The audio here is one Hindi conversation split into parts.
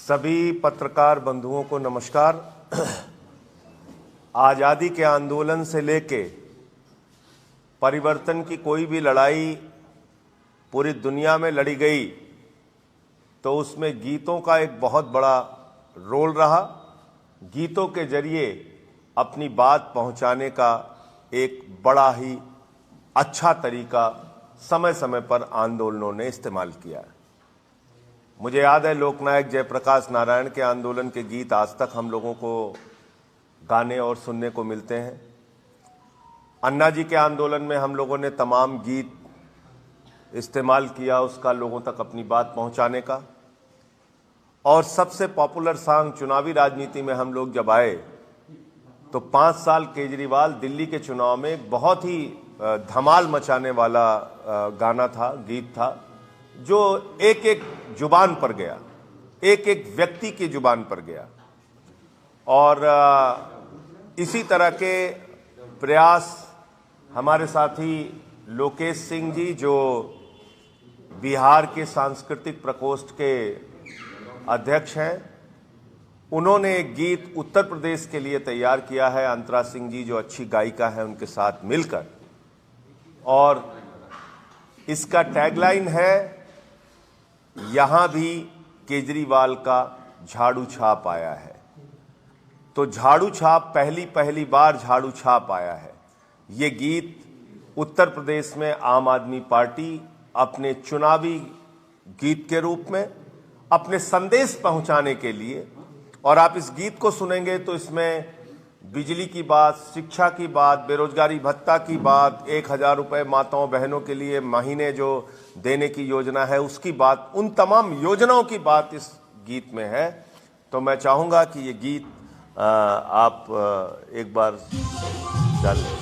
सभी पत्रकार बंधुओं को नमस्कार। आज़ादी के आंदोलन से लेके परिवर्तन की कोई भी लड़ाई पूरी दुनिया में लड़ी गई तो उसमें गीतों का एक बहुत बड़ा रोल रहा। गीतों के जरिए अपनी बात पहुंचाने का एक बड़ा ही अच्छा तरीका समय समय पर आंदोलनों ने इस्तेमाल किया है। मुझे याद है लोकनायक जयप्रकाश नारायण के आंदोलन के गीत आज तक हम लोगों को गाने और सुनने को मिलते हैं। अन्ना जी के आंदोलन में हम लोगों ने तमाम गीत इस्तेमाल किया उसका लोगों तक अपनी बात पहुंचाने का। और सबसे पॉपुलर सॉन्ग चुनावी राजनीति में हम लोग जब आए तो 5 साल केजरीवाल दिल्ली के चुनाव में एक बहुत ही धमाल मचाने वाला गाना था, गीत था, जो एक एक जुबान पर गया, एक एक व्यक्ति की जुबान पर गया। और इसी तरह के प्रयास हमारे साथी लोकेश सिंह जी, जो बिहार के सांस्कृतिक प्रकोष्ठ के अध्यक्ष हैं, उन्होंने एक गीत उत्तर प्रदेश के लिए तैयार किया है। अंतरा सिंह जी जो अच्छी गायिका है उनके साथ मिलकर, और इसका टैगलाइन है यहां भी केजरीवाल का झाड़ू छाप आया है। तो झाड़ू छाप पहली बार झाड़ू छाप आया है। ये गीत उत्तर प्रदेश में आम आदमी पार्टी अपने चुनावी गीत के रूप में अपने संदेश पहुंचाने के लिए, और आप इस गीत को सुनेंगे तो इसमें बिजली की बात, शिक्षा की बात, बेरोजगारी भत्ता की बात, 1000 रुपये माताओं बहनों के लिए महीने जो देने की योजना है उसकी बात, उन तमाम योजनाओं की बात इस गीत में है। तो मैं चाहूँगा कि ये गीत आप एक बार डाल लें।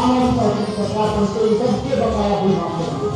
आम आदमी पार्टी की सरकार बनते ही सबके बकाया भी माफ करेंगे।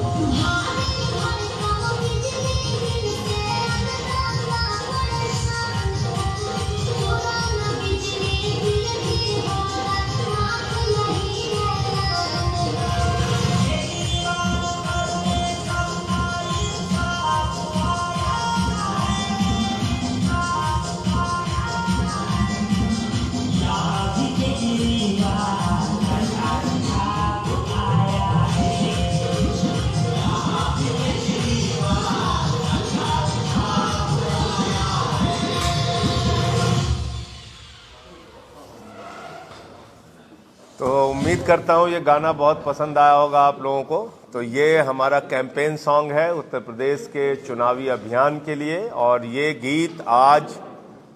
तो उम्मीद करता हूँ ये गाना बहुत पसंद आया होगा आप लोगों को। तो ये हमारा कैंपेन सॉन्ग है उत्तर प्रदेश के चुनावी अभियान के लिए, और ये गीत आज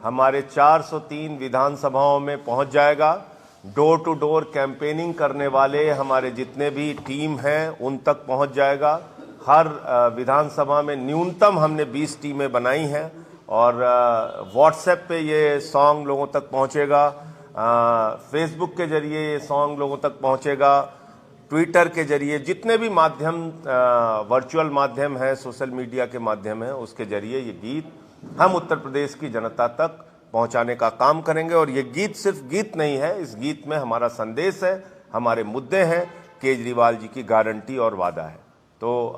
हमारे 403 विधानसभाओं में पहुंच जाएगा। डोर टू डोर कैंपेनिंग करने वाले हमारे जितने भी टीम हैं उन तक पहुंच जाएगा। हर विधानसभा में न्यूनतम हमने 20 टीमें बनाई हैं, और व्हाट्सएप पे ये सॉन्ग लोगों तक पहुंचेगा, फेसबुक के जरिए ये सॉन्ग लोगों तक पहुंचेगा, ट्विटर के जरिए, जितने भी माध्यम वर्चुअल माध्यम है, सोशल मीडिया के माध्यम है, उसके जरिए ये गीत हम उत्तर प्रदेश की जनता तक पहुंचाने का काम करेंगे। और ये गीत सिर्फ गीत नहीं है, इस गीत में हमारा संदेश है, हमारे मुद्दे हैं, केजरीवाल जी की गारंटी और वादा है। तो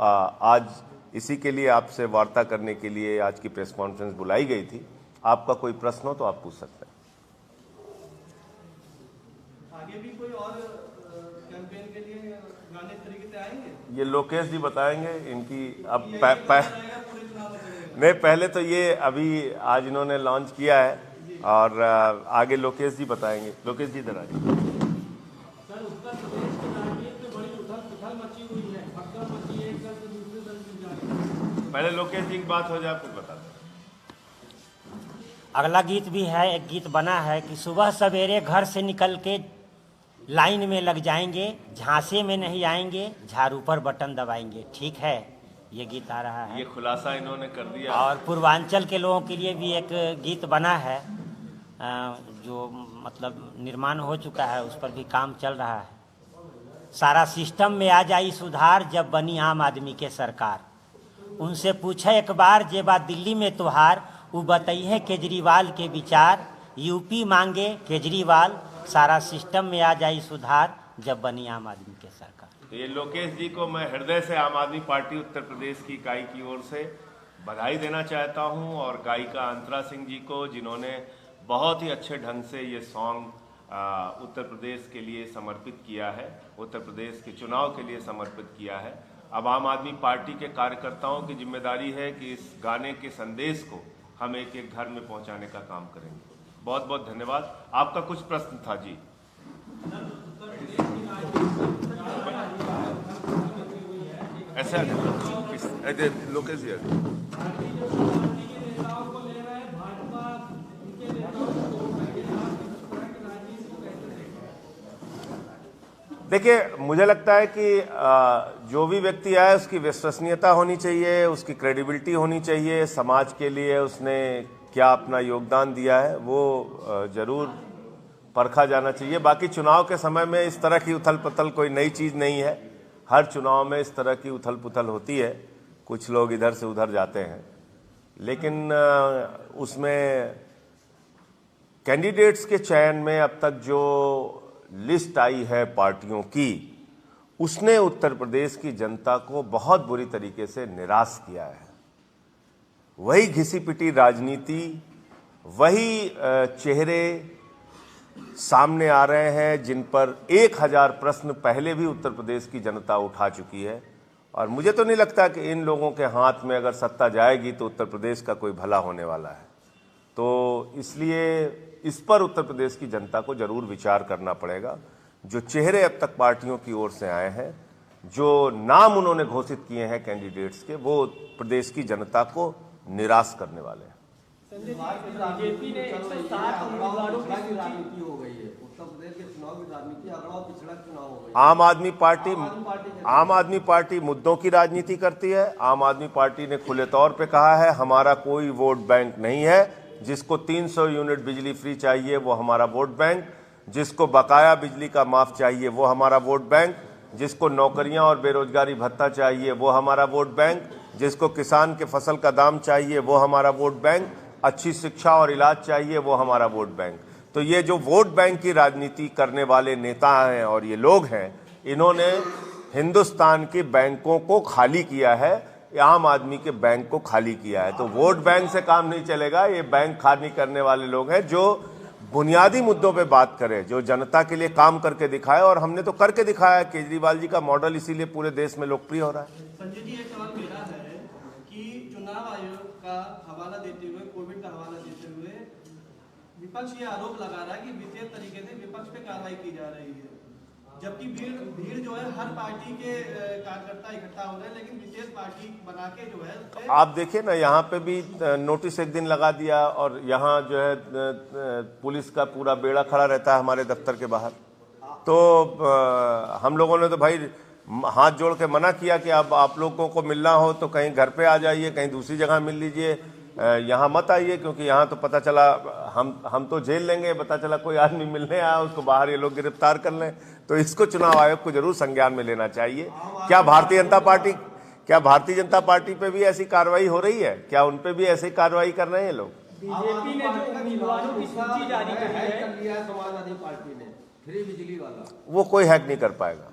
आज इसी के लिए आपसे वार्ता करने के लिए आज की प्रेस कॉन्फ्रेंस बुलाई गई थी। आपका कोई प्रश्न हो तो आप पूछ सकते हैं। आगे भी कोई और कैंपेन के लिए गाने तरीके से आएंगे? ये लोकेश जी बताएंगे। इनकी अब नहीं, पहले तो ये अभी आज इन्होंने लॉन्च किया है, और आगे लोकेश जी बताएंगे। लोकेश जी इधर आइए। सर, उत्तर प्रदेश की राजनीति में बड़ी उथल-पुथल मची हुई है, भगदड़ मची है, एक दल से दूसरे दल में जा रही है। पहले लोकेश जी की बात हो जाए, फिर बता दें। अगला गीत भी है, एक गीत बना है कि सुबह सवेरे घर से निकल के लाइन में लग जाएंगे, झांसे में नहीं आएंगे, झाड़ू पर बटन दबाएंगे। ठीक है, ये गीत आ रहा है। ये खुलासा इन्होंने कर दिया। और पूर्वांचल के लोगों के लिए भी एक गीत बना है, जो मतलब निर्माण हो चुका है, उस पर भी काम चल रहा है। सारा सिस्टम में आ जाई सुधार, जब बनी आम आदमी के सरकार। उनसे पूछे एक बार, जे बात दिल्ली में तुहार, वो बताइए केजरीवाल के विचार। यूपी मांगे केजरीवाल, सारा सिस्टम में आ जाई सुधार, जब बनी आम आदमी के सरकार। तो ये लोकेश जी को मैं हृदय से आम आदमी पार्टी उत्तर प्रदेश की इकाई की ओर से बधाई देना चाहता हूं, और गायिका अंतरा सिंह जी को, जिन्होंने बहुत ही अच्छे ढंग से ये सॉन्ग उत्तर प्रदेश के लिए समर्पित किया है, उत्तर प्रदेश के चुनाव के लिए समर्पित किया है। अब आम आदमी पार्टी के कार्यकर्ताओं की जिम्मेदारी है कि इस गाने के संदेश को हम एक एक घर में पहुंचाने का काम करेंगे। बहुत बहुत धन्यवाद। आपका कुछ प्रश्न था जी? ऐसा लोकेश जी देखिए, मुझे लगता है कि जो भी व्यक्ति आए उसकी विश्वसनीयता होनी चाहिए, उसकी क्रेडिबिलिटी होनी चाहिए, समाज के लिए उसने क्या अपना योगदान दिया है वो जरूर परखा जाना चाहिए। बाकी चुनाव के समय में इस तरह की उथल पुथल कोई नई चीज़ नहीं है। हर चुनाव में इस तरह की उथल पुथल होती है, कुछ लोग इधर से उधर जाते हैं, लेकिन उसमें कैंडिडेट्स के चयन में अब तक जो लिस्ट आई है पार्टियों की, उसने उत्तर प्रदेश की जनता को बहुत बुरी तरीके से निराश किया है। वही घिसी पिटी राजनीति, वही चेहरे सामने आ रहे हैं जिन पर 1000 प्रश्न पहले भी उत्तर प्रदेश की जनता उठा चुकी है। और मुझे तो नहीं लगता कि इन लोगों के हाथ में अगर सत्ता जाएगी तो उत्तर प्रदेश का कोई भला होने वाला है। तो इसलिए इस पर उत्तर प्रदेश की जनता को जरूर विचार करना पड़ेगा। जो चेहरे अब तक पार्टियों की ओर से आए हैं, जो नाम उन्होंने घोषित किए हैं कैंडिडेट्स के, वो प्रदेश की जनता को निराश करने वाले हैं। बीजेपी ने 160 उम्मीदवारों की राजनीति हो गई है उत्तर प्रदेश के चुनाव की राजनीति, अगड़ा पिछड़ा चुनाव हो गई। आम आदमी पार्टी मुद्दों की राजनीति करती है। आम आदमी पार्टी ने खुले तौर पे कहा है हमारा कोई वोट बैंक नहीं है। जिसको 300 यूनिट बिजली फ्री चाहिए वो हमारा वोट बैंक। जिसको बकाया बिजली का माफ चाहिए वो हमारा वोट बैंक, जिसको नौकरियां और बेरोजगारी भत्ता चाहिए वो हमारा वोट बैंक, जिसको किसान के फसल का दाम चाहिए वो हमारा वोट बैंक, अच्छी शिक्षा और इलाज चाहिए वो हमारा वोट बैंक। तो ये जो वोट बैंक की राजनीति करने वाले नेता हैं और ये लोग हैं, इन्होंने हिंदुस्तान के बैंकों को खाली किया है, आम आदमी के बैंक को खाली किया है। तो वोट बैंक से काम नहीं चलेगा। ये बैंक खाली करने वाले लोग हैं जो बुनियादी मुद्दों पे बात करें, जो जनता के लिए काम करके दिखाए, और हमने तो करके दिखाया है। केजरीवाल जी का मॉडल इसीलिए पूरे देश में लोकप्रिय हो रहा है। संजय जी, एक सवाल मेरा है कि चुनाव आयोग का हवाला देते हुए, कोविड का हवाला देते हुए विपक्ष ये आरोप लगा रहा है कि विशेष तरीके से विपक्ष पे कार्रवाई की जा रही है, जबकि भीड़ जो है हर पार्टी के कार्यकर्ता इकट्ठा हो रहे हैं, लेकिन विशेष पार्टी बना के जो है आप देखिए ना, यहाँ पे भी नोटिस एक दिन लगा दिया, और यहाँ जो है पुलिस का पूरा बेड़ा खड़ा रहता है हमारे दफ्तर के बाहर। तो हम लोगों ने तो भाई हाथ जोड़ के मना किया कि अब आप लोगों को मिलना हो तो कहीं घर पे आ जाइए, कहीं दूसरी जगह मिल लीजिए, यहाँ मत आइए, क्योंकि यहाँ तो पता चला हम तो जेल लेंगे, पता चला कोई आदमी मिलने आया उसको बाहर ये लोग गिरफ्तार कर लें। तो इसको चुनाव आयोग को जरूर संज्ञान में लेना चाहिए। क्या भारतीय जनता पार्टी पे भी ऐसी कार्रवाई हो रही है? क्या उन पे भी ऐसी कार्रवाई कर रहे हैं लोग? बीजेपी ने जो उम्मीदवारों की सूची जारी करी है, समाजवादी पार्टी ने फ्री बिजली वाला, वो कोई हैक नहीं कर पाएगा,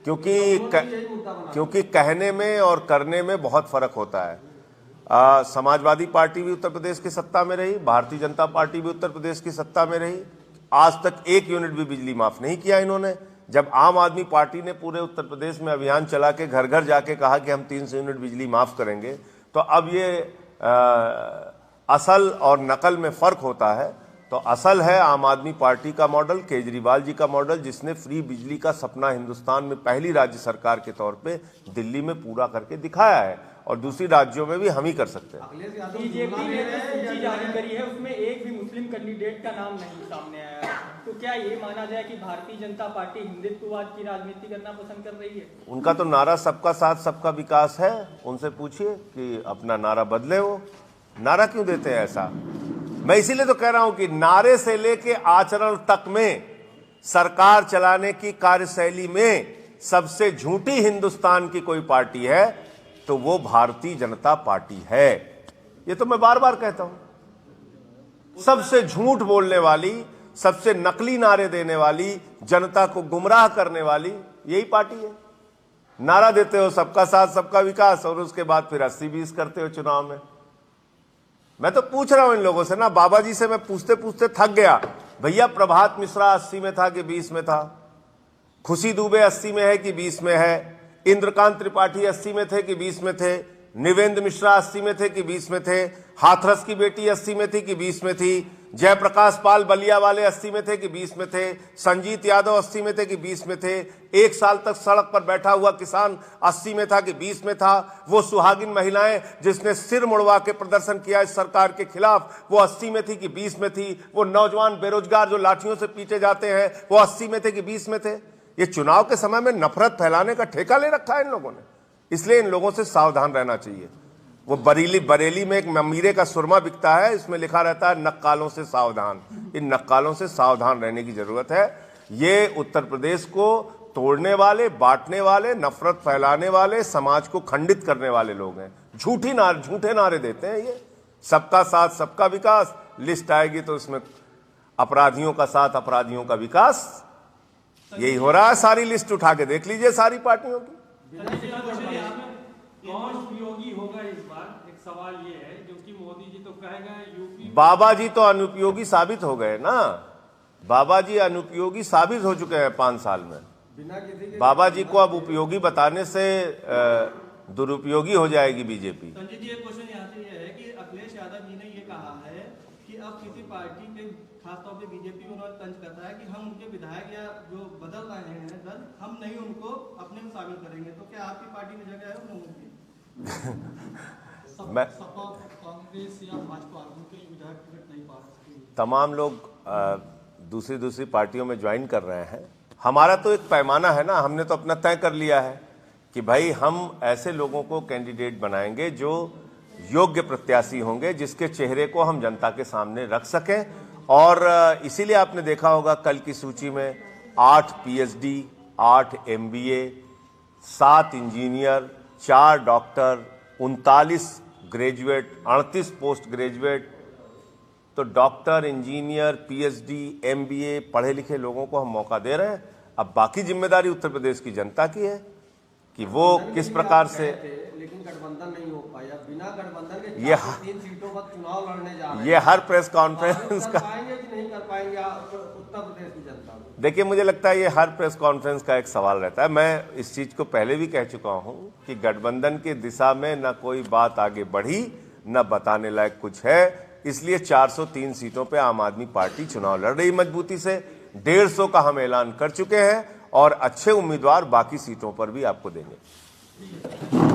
क्योंकि कहने में और करने में बहुत फर्क होता है। समाजवादी पार्टी भी उत्तर प्रदेश की सत्ता में रही, भारतीय जनता पार्टी भी उत्तर प्रदेश की सत्ता में रही, आज तक 1 यूनिट भी बिजली माफ नहीं किया इन्होंने। जब आम आदमी पार्टी ने पूरे उत्तर प्रदेश में अभियान चला के घर घर जाके कहा कि हम 300 यूनिट बिजली माफ करेंगे, तो अब ये असल और नकल में फर्क होता है। तो असल है आम आदमी पार्टी का मॉडल, केजरीवाल जी का मॉडल, जिसने फ्री बिजली का सपना हिंदुस्तान में पहली राज्य सरकार के तौर पे दिल्ली में पूरा करके दिखाया है, और दूसरी राज्यों में भी हम ही कर सकते हैं। बीजेपी ने जो सूची जारी करी है उसमें एक भी मुस्लिम कैंडिडेट का नाम नहीं सामने आया है, तो क्या ये माना जाए कि भारतीय जनता पार्टी हिंदुत्ववाद की राजनीति करना पसंद कर रही है? उनका तो नारा सबका साथ सबका विकास है। उनसे पूछिए कि अपना नारा बदले, वो नारा क्यों देते हैं ऐसा। मैं इसीलिए तो कह रहा हूं कि नारे से लेके आचरण तक में, सरकार चलाने की कार्यशैली में सबसे झूठी हिंदुस्तान की कोई पार्टी है तो वो भारतीय जनता पार्टी है। ये तो मैं बार बार कहता हूं। सबसे झूठ बोलने वाली, सबसे नकली नारे देने वाली, जनता को गुमराह करने वाली यही पार्टी है। नारा देते हो सबका साथ सबका विकास, और उसके बाद फिर 80-20 करते हो चुनाव में। मैं तो पूछ रहा हूं इन लोगों से ना, बाबा जी से मैं पूछते पूछते थक गया। भैया प्रभात मिश्रा 80 में था कि 20 में था? खुशी दुबे 80 में है कि 20 में है? इंद्रकांत त्रिपाठी 80 में थे कि 20 में थे? निवेंद्र मिश्रा 80 में थे कि 20 में थे? हाथरस की बेटी 80 में थी कि 20 में थी? जयप्रकाश पाल बलिया वाले 80 में थे कि 20 में थे? संजीत यादव 80 में थे कि 20 में थे? 1 साल तक सड़क पर बैठा हुआ किसान 80 में था कि 20 में था? वो सुहागिन महिलाएं जिसने सिर मुड़वा के प्रदर्शन किया इस सरकार के खिलाफ, वो 80 में थी कि 20 में थी? वो नौजवान बेरोजगार जो लाठियों से पीटे जाते हैं, वो 80 में थे कि 20 में थे? ये चुनाव के समय में नफरत फैलाने का ठेका ले रखा है इन लोगों ने। इसलिए इन लोगों से सावधान रहना चाहिए। वो बरेली में एक ममीरे का सुरमा बिकता है, इसमें लिखा रहता है नक्कालों से सावधान। इन नक्कालों से सावधान रहने की जरूरत है। ये उत्तर प्रदेश को तोड़ने वाले, बांटने वाले, नफरत फैलाने वाले, समाज को खंडित करने वाले लोग हैं। झूठे नारे देते हैं ये। सबका साथ सबका विकास, लिस्ट आएगी तो उसमें अपराधियों का साथ अपराधियों का विकास, यही हो रहा है। सारी लिस्ट उठा के देख लीजिए सारी पार्टियों की। कौन उपयोगी होगा इस बार? एक सवाल ये है, क्योंकि मोदी जी तो कह गए यूपी, बाबा जी तो अनुपयोगी साबित हो गए ना। बाबा जी अनुपयोगी साबित हो चुके हैं 5 साल में। बाबा जी को अब उपयोगी बताने से दुरुपयोगी हो जाएगी बीजेपी। संजय जी, एक क्वेश्चन यहाँ से ये है कि अखिलेश यादव जी ने ये कहा है कि अब किसी पार्टी के, खासतौर पे बीजेपी में उन्होंने तंज करता है कि हम उनके विधायक या जो बदल रहे हैं दल, हम नहीं उनको अपने में शामिल करेंगे। तो क्या आपकी पार्टी में जगह है उन लोगों की? मैं सपा, कांग्रेस या भाजपा उनके विधायक टिकट नहीं पा सकते। तमाम लोग दूसरी पार्टियों में ज्वाइन कर रहे हैं। हमारा तो एक पैमाना है ना, हमने तो अपना तय कर लिया है कि भाई हम ऐसे लोगों को कैंडिडेट बनाएंगे जो योग्य प्रत्याशी होंगे, जिसके चेहरे को हम जनता के सामने रख सकें और इसीलिए आपने देखा होगा कल की सूची में 8 PhD, 8 MBA, 7 engineer, 4 doctor, 39 graduate, 38 post graduate. तो डॉक्टर, इंजीनियर, पीएचडी, एमबीए पढ़े लिखे लोगों को हम मौका दे रहे हैं। अब बाकी जिम्मेदारी उत्तर प्रदेश की जनता की है कि वो किस प्रकार से, लेकिन गठबंधन नहीं हो पाया। बिना गठबंधन के ये 3 सीटों पर चुनाव लड़ने जा रहे हैं। ये हर प्रेस कॉन्फ्रेंस कर का, पाएंगे कि नहीं कर पाएंगे उत्तर प्रदेश की जनता को? देखिए मुझे लगता है ये हर प्रेस कॉन्फ्रेंस का एक सवाल रहता है। मैं इस चीज को पहले भी कह चुका हूं कि गठबंधन की दिशा में न कोई बात आगे बढ़ी, न बताने लायक कुछ है। इसलिए 403 सीटों पे आम आदमी पार्टी चुनाव लड़ रही मजबूती से। 150 का हम ऐलान कर चुके हैं और अच्छे उम्मीदवार बाकी सीटों पर भी आपको देंगे।